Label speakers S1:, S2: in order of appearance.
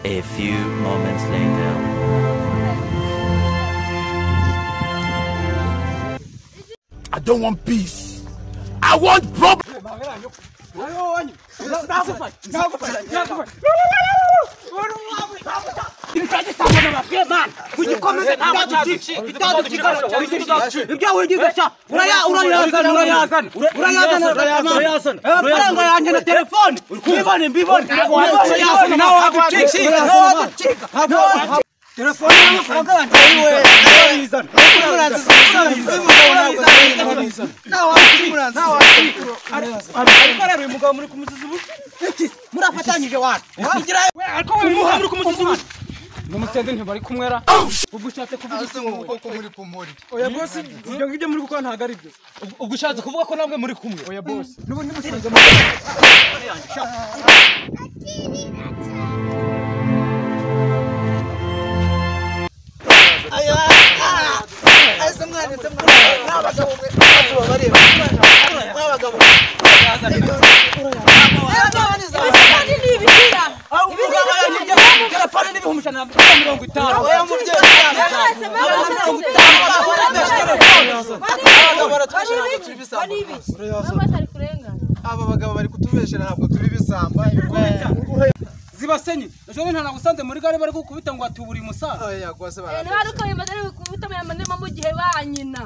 S1: A few moments later.
S2: I don't want peace. I want problems.
S3: Numusende bari kumwera ugushatse kuvuga ko muri kumuri oya boss ibyo ngibyo muri gukora ntago ari byo ugushatse kuvuga ko namwe muri kumwe oya boss nubundi musanze
S4: aya asa mwana n'abagabo bari n'abagabo aba bagabo bari kutubeshera ntabwo turi bisamba
S3: zibasenyi ejo nta nagusanze muri gare bari gukubita ngo atuburi musaza
S4: oya gwase bara
S5: naruka bimaze kubita mu gihe banyina